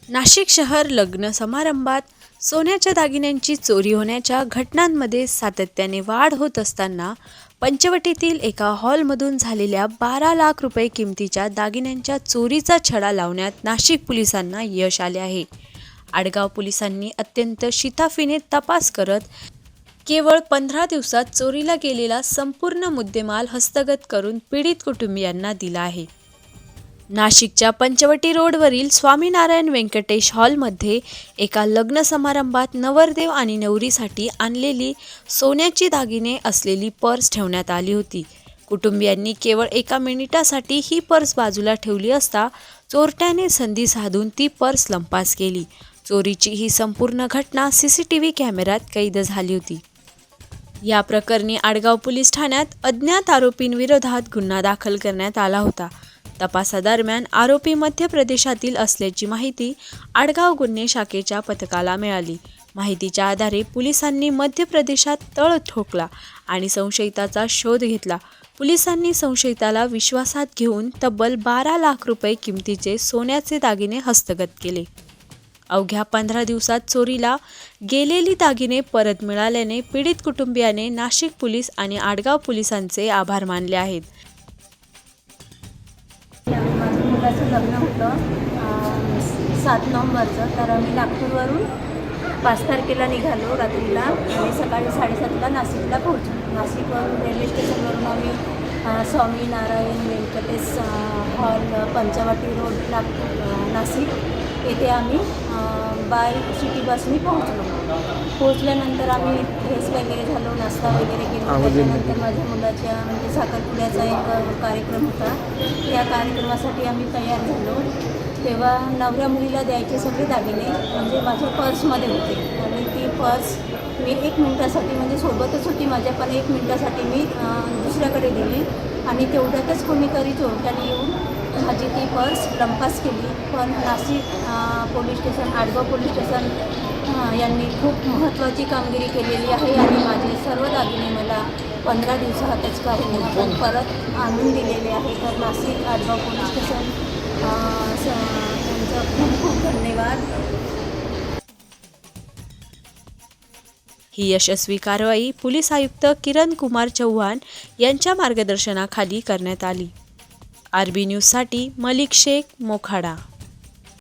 नाशिक शहर लग्न समारंभात सोन्याच्या दागिन्यांची चोरी होण्याच्या घटनांमध्ये सातत्याने वाढ होत असताना पंचवटीतील एका हॉलमधून झालेल्या 12 लाख रुपये किमतीच्या दागिन्यांच्या चोरीचा छडा लावण्यात नाशिक पोलिसांना यश आले आहे। आडगाव पोलिसांनी अत्यंत शिताफीने तपास करत केवळ 15 दिवसात चोरीला गेलेला संपूर्ण मुद्देमाल हस्तगत करून पीडित कुटुंबियांना दिला आहे। नाशिकच्या पंचवटी रोडवरील स्वामीनारायण व्यंकटेश हॉलमध्ये एका लग्न समारंभात नवरदेव आणि नवरीसाठी आणलेली सोन्याची दागिने असलेली पर्स ठेवण्यात आली होती। कुटुंबियांनी केवळ एका मिनिटासाठी ही पर्स बाजूला ठेवली असता चोरट्याने संधी साधून ती पर्स लंपास केली। चोरीची ही संपूर्ण घटना CCTV कॅमेऱ्यात कैद झाली होती। या प्रकरणी आडगाव पोलीस ठाण्यात अज्ञात आरोपींविरोधात गुन्हा दाखल करण्यात आला होता। तपासादरम्यान आरोपी मध्य प्रदेशातील असल्याची माहिती आडगाव गुन्हे शाखेच्या पथकाला मिळाली। माहितीच्या आधारे पोलिसांनी मध्य प्रदेशात तळ ठोकला आणि संशयिताचा शोध घेतला। पोलिसांनी संशयिताला विश्वासात घेऊन तब्बल 12 लाख रुपये किमतीचे सोन्याचे दागिने हस्तगत केले। अवघ्या 15 दिवसात चोरीला गेलेली दागिने परत मिळाल्याने पीडित कुटुंबियाने नाशिक पोलीस आणि आडगाव पोलिसांचे आभार मानले आहेत। माझ्या मुलाचं लग्न होतं 7 नोव्हेंबरचं। तर आम्ही नागपूरवरून 5 तारखेला निघालो रात्रीला आणि सकाळी 7:30ला नाशिकला पोहोचलो। नाशिकवरून रेल्वे स्टेशनवरून आम्ही स्वामीनारायण व्यंकटेश हॉल पंचवटी रोड नाशिक येथे आम्ही बाय सिटी बसने पोहोचल्यानंतर आम्ही फ्रेश वगैरे झालो, नाश्ता वगैरे केला। त्याच्यानंतर माझ्या मुलाच्या म्हणजे साखरपुड्याचा एक कार्यक्रम होता। या कार्यक्रमासाठी आम्ही तयार झालो। तेव्हा नवऱ्या मुलीला द्यायचे सगळे दागिने म्हणजे माझ्या पर्समध्ये होते आणि ती पर्स मी 1 मिनिटासाठी म्हणजे सोबतच होती माझ्या, पण 1 मिनिटासाठी मी दुसऱ्याकडे दिली आणि तेवढ्यातच कोणीतरी चोरट्याने येऊन माझी ती पर्स लंपास केली। पण Nashik police station, Adgaon police station यांनी खूप महत्त्वाची कामगिरी केलेली आहे आणि माझे सर्व दागिने मला 15 दिवसातच काढून परत आणून दिलेले आहे। तर नाशिक आडगाव पोलीस स्टेशन त्यांचं खूप खूप धन्यवाद। ही यशस्वी कारवाई पोलीस आयुक्त किरण कुमार चौहान यांच्या मार्गदर्शनाखाली करण्यात आली। RB न्यूजसाठी मलिक शेख, मोखाडा।